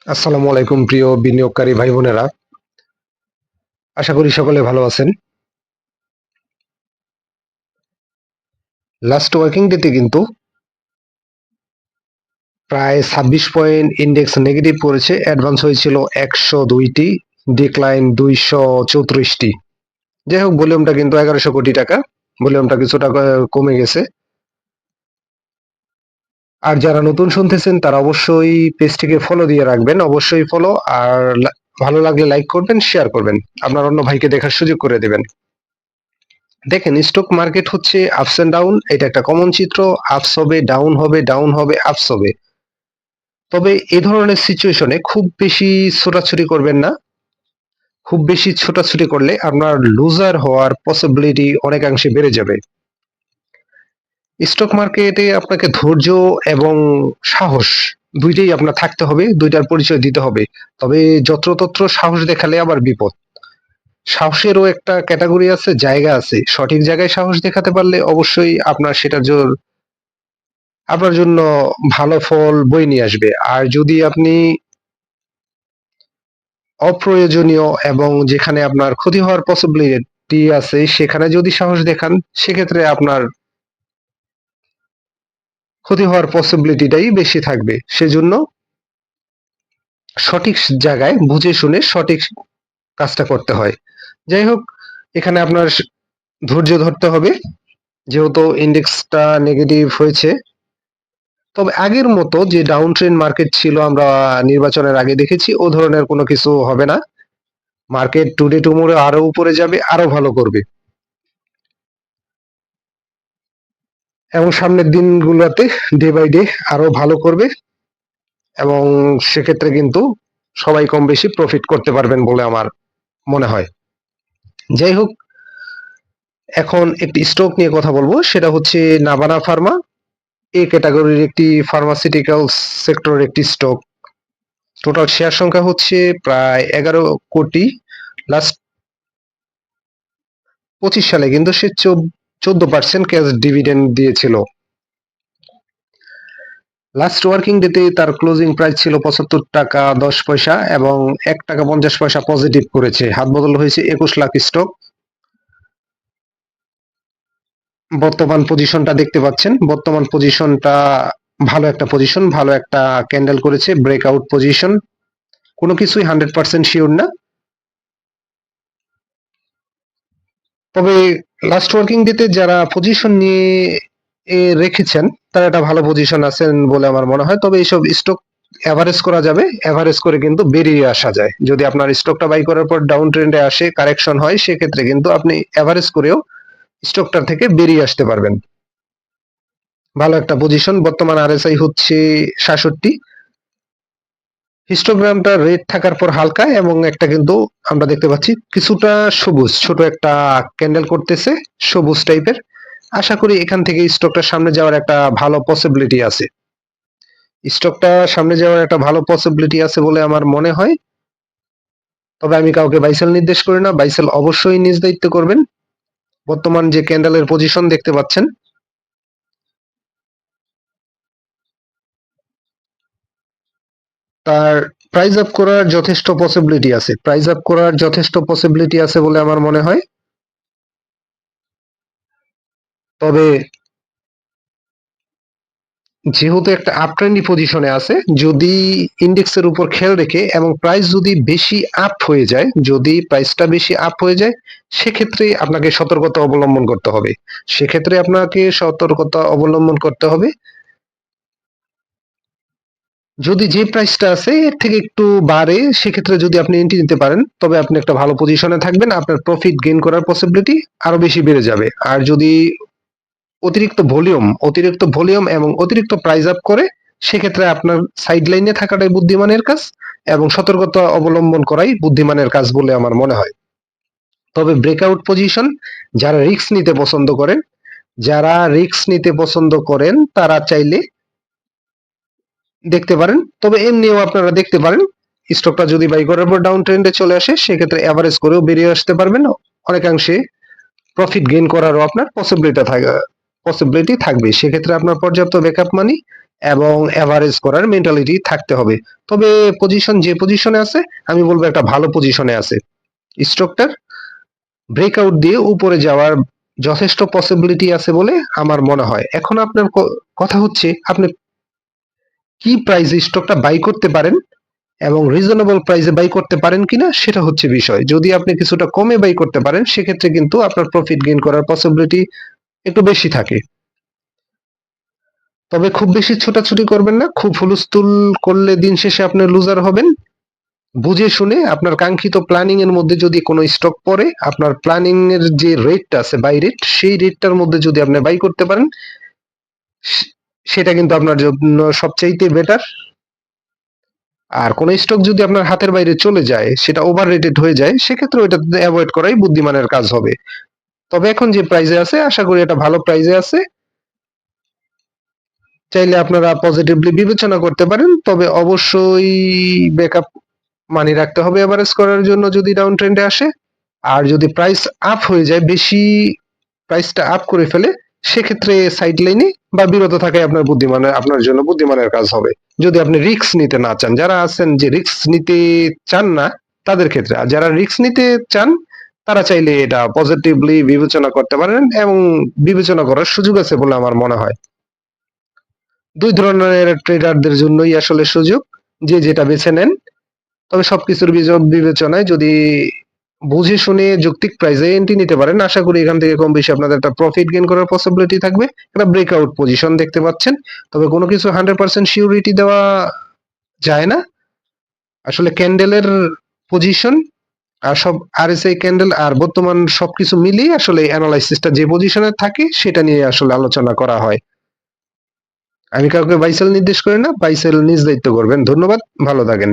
আসসালামু আলাইকুম প্রিয় বিনিয়োগকারী ভাই বোনেরা। আশা করি সকলে ভালো আছেন। লাস্ট ওয়ার্কিং ডেতে কিন্তু প্রায় ২৬ পয়েন্ট ইন্ডেক্স নেগেটিভ করেছে। অ্যাডভান্স হয়েছিল ১০২টি, ডিক্লাইন ২৩৪টি। যাই হোক, ভলিউমটা কিন্তু ১১০০ কোটি টাকা। ভলিউমটা কিছুটা কমে গেছে। আর যারা নতুন শুনতেছেন তারা অবশ্যই পেজটিকে ফলো দিয়ে রাখবেন, অবশ্যই ফলো। আর ভালো লাগলে লাইক করবেন, শেয়ার করবেন, আপনার অন্য ভাইকে দেখার সুযোগ করে দেবেন। দেখেন, স্টক মার্কেট হচ্ছে আপস এন্ড ডাউন, এটা একটা কমন চিত্র। আপস হবে, ডাউন হবে, ডাউন হবে, আপস হবে। তবে এ ধরনের সিচুয়েশনে খুব বেশি ছোটাছুটি করবেন না। খুব বেশি ছোটাছুটি করলে আপনার লুজার হওয়ার পসিবিলিটি অনেকাংশে বেড়ে যাবে। স্টক মার্কেটে আপনাকে ধৈর্য এবং সাহস দুইটাই আপনার থাকতে হবে, দুইটার পরিচয় দিতে হবে। তবে যত্রতত্র সাহস দেখালে আবার বিপদ। সাহসেরও একটা ক্যাটাগরি আছে, জায়গা আছে। সঠিক জায়গায় সাহস দেখাতে পারলে অবশ্যই আপনার সেটার আপনার জন্য ভালো ফল বয়ে নিয়ে আসবে। আর যদি আপনি অপ্রয়োজনীয় এবং যেখানে আপনার ক্ষতি হওয়ার পসিবিলিটি আছে সেখানে যদি সাহস দেখান, সেক্ষেত্রে আপনার ক্ষতি হওয়ার পসিবিলিটিটাই বেশি থাকবে। সেজন্য সঠিক জায়গায় বুঝে শুনে সঠিক কাজটা করতে হয়। যাই হোক, এখানে আপনার ধৈর্য ধরতে হবে, যেহেতু ইন্ডেক্সটা নেগেটিভ হয়েছে। তবে আগের মতো যে ডাউন ট্রেন্ড মার্কেট ছিল আমরা নির্বাচনের আগে দেখেছি, ও ধরনের কোনো কিছু হবে না। মার্কেট টুডে টুমোরো আরো উপরে যাবে, আরো ভালো করবে এবং সামনের দিনগুলোতে ডে বাই ডে আরো ভালো করবে। এবং সেক্ষেত্রে কিন্তু সবাই কম বেশি প্রফিট করতে পারবেন বলে আমার মনে হয়। যাই হোক, এখন একটি স্টক নিয়ে কথা বলবো, সেটা হচ্ছে নাভানা ফার্মা। এই ক্যাটাগরির একটি ফার্মাসিউটিক্যাল সেক্টরের একটি স্টক। টোটাল শেয়ার সংখ্যা হচ্ছে প্রায় ১১ কোটি। লাস্ট ২৫ সালে কিন্তু সে ১৪% ক্যাশ ডিভিডেন্ড দিয়েছিল। লাস্ট ওয়ার্কিং ডেতে তার ক্লোজিং প্রাইস ছিল ৭৫ টাকা ১০ পয়সা এবং ১ টাকা ৫০ পয়সা পজিটিভ করেছে। হাত বদল হয়েছে ২১ লাখ স্টক। বর্তমান পজিশনটা দেখতে পাচ্ছেন, বর্তমান পজিশনটা ভালো একটা পজিশন, ভালো একটা ক্যান্ডেল করেছে, ব্রেকআউট পজিশন। কোনো কিছুই 100% শিওর না। তবে লাস্ট ওয়ার্কিং ডেতে যারা পজিশন নিয়ে রেখেছেন তারা একটা ভালো পজিশন আছেন বলে আমার মনে হয়। তবে এইসব স্টক এভারেজ করা যাবে, এভারেজ করে কিন্তু বেরিয়ে আসা যায়। যদি আপনার স্টকটা বাই করার পর ডাউন ট্রেন্ডে আসে, কারেকশন হয়, সেক্ষেত্রে কিন্তু আপনি এভারেজ করেও স্টকটার থেকে বেরিয়ে আসতে পারবেন। ভালো একটা পজিশন। বর্তমান আরএসআই হচ্ছে ৬৭। হিস্টোগ্রামটা রেড থাকার পর হালকা এবং একটা কিন্তু আমরা দেখতে পাচ্ছি কিছুটা সবুজ, ছোট একটা ক্যান্ডেল করতেছে, সবুজ টাইপের। আশা করি এখান থেকে স্টকটা সামনে যাওয়ার একটা ভালো পসিবিলিটি আছে। স্টকটা সামনে যাওয়ার একটা ভালো পসিবিলিটি আছে বলে আমার মনে হয়। তবে আমি কাউকে বাইসেল নির্দেশ করি না, বাইসেল অবশ্যই নিজ দায়িত্ব করবেন। বর্তমান যে ক্যান্ডেলের পজিশন দেখতে পাচ্ছেন, তার প্রাইস আপ করার যথেষ্ট পসিবিলিটি আছে, প্রাইস আপ করার যথেষ্ট পসিবিলিটি আছে বলে আমার মনে হয়। তবে যেহেতু একটা আপট্রেন্ডি পজিশনে আছে, যদি ইন্ডেক্সের উপর খেয়াল রেখে এবং প্রাইস যদি বেশি আপ হয়ে যায়, যদি প্রাইসটা বেশি আপ হয়ে যায়, সেক্ষেত্রে আপনাকে সতর্কতা অবলম্বন করতে হবে। সেক্ষেত্রে আপনাকে সতর্কতা অবলম্বন করতে হবে। যদি যে প্রাইসটা আছে এর থেকে একটু বাড়ে, সেক্ষেত্রে যদি আপনি এন্ট্রি নিতে পারেন, তবে আপনি একটা ভালো পজিশনে থাকবেন, আপনার প্রফিট গেইন করার পসিবিলিটি আরো বেশি বেড়ে যাবে। আর যদি অতিরিক্ত ভলিউম এবং অতিরিক্ত প্রাইস আপ করে, সেক্ষেত্রে আপনার সাইড লাইনে থাকাটাই বুদ্ধিমানের কাজ এবং সতর্কতা অবলম্বন করাই বুদ্ধিমানের কাজ বলে আমার মনে হয়। তবে ব্রেকআউট পজিশন, যারা রিস্ক নিতে পছন্দ করেন, তারা চাইলে দেখতে পারেন। তবে এমনিও আপনারা দেখতে পারেন, স্টকটা যদি বাই করার পর ডাউন ট্রেন্ডে চলে আসে, সেক্ষেত্রে এভারেজ করেও বেরিয়ে আসতে পারবেন। অনেকাংশে প্রফিট গেইন করারও আপনার পসিবিলিটি থাকবে। সেক্ষেত্রে আপনার পর্যাপ্ত ব্যাকআপ মানি এবং এভারেজ করার মেন্টালিটি থাকতে হবে। তবে পজিশন যে পজিশনে আছে, আমি বলবো একটা ভালো পজিশনে আছে। স্টকটার ব্রেকআউট দিয়ে উপরে যাওয়ার যথেষ্ট পসিবিলিটি আছে বলে আমার মনে হয়। এখন আপনার কথা হচ্ছে আপনি কি প্রাইসে স্টকটা বাই করতে পারেন এবং রিজনেবল প্রাইসে বাই করতে পারেন কিনা সেটা হচ্ছে বিষয়। যদি আপনি কিছুটা কমে বাই করতে পারেন সেক্ষেত্রে কিন্তু আপনার প্রফিট গেইন করার পসিবিলিটি একটু বেশি থাকে। তবে খুব বেশি ছোটাছুটি করবেন না, খুব হুলস্থুল করলে দিন শেষে আপনি লুজার হবেন। বুঝে শুনে আপনার কাঙ্ক্ষিত প্ল্যানিং এর মধ্যে যদি কোনো স্টক পড়ে, আপনার প্ল্যানিং এর যে রেটটা আছে বাই রেট, সেই রেটটার মধ্যে যদি আপনি বাই করতে পারেন সেটা কিন্তু আপনার জন্য সবচাইতে বেটার। আর কোন স্টক যদি আপনার হাতের বাইরে চলে যায়, সেটা ওভার রেটেড হয়ে যায়, সেক্ষেত্রে ওইটা অ্যাভয়েড করাই বুদ্ধিমানের কাজ হবে। তবে এখন যে প্রাইজে আছে, আশা করি এটা ভালো প্রাইজে আছে। চাইলে আপনারা পজিটিভলি বিবেচনা করতে পারেন, তবে অবশ্যই ব্যাকআপ মানি রাখতে হবে এভারেজ করার জন্য যদি ডাউন ট্রেন্ডে আসে। আর যদি প্রাইস আপ হয়ে যায়, বেশি প্রাইসটা আপ করে ফেলে, সেক্ষেত্রে সাইড লাইনে বা বিরত থাকাই আপনার বুদ্ধিমানের আপনার জন্য বুদ্ধিমানের কাজ হবে। যদি আপনি রিস্ক নিতে না চান, যারা আছেন যে রিস্ক নিতে চান না তাদের ক্ষেত্রে, আর যারা রিস্ক নিতে চান তারা চাইলে এটা পজিটিভলি বিবেচনা করতে পারেন এবং বিবেচনা করার সুযোগ আছে বলে আমার মনে হয়। দুই ধরনের ট্রেডারদের জন্যই আসলে সুযোগ, যে যেটা বেছে নেন। তবে সবকিছুর বিবেচনায় যদি বুঝে শুনে যৌক্তিক প্রাইসে এন্ট্রি নিতে পারেন, আশা করি এখান থেকে কম বেশি আপনাদের একটা প্রফিট গেইন করার পসিবিলিটি থাকবে। একটা ব্রেকআউট পজিশন দেখতে পাচ্ছেন। তবে কোনো কিছু 100% সিউরিটি দেওয়া যায় না। আসলে ক্যান্ডেলের পজিশন আর সব আরএসআই ক্যান্ডেল আর বর্তমান সবকিছু মিলিয়ে আসলে অ্যানালাইসিসটা যে পজিশনে থাকে সেটা নিয়ে আসলে আলোচনা করা হয়। আমি কাউকে বাই সেল নির্দেশ করি না, বাই সেল নিজ দায়িত্ব করবেন। ধন্যবাদ, ভালো থাকেন।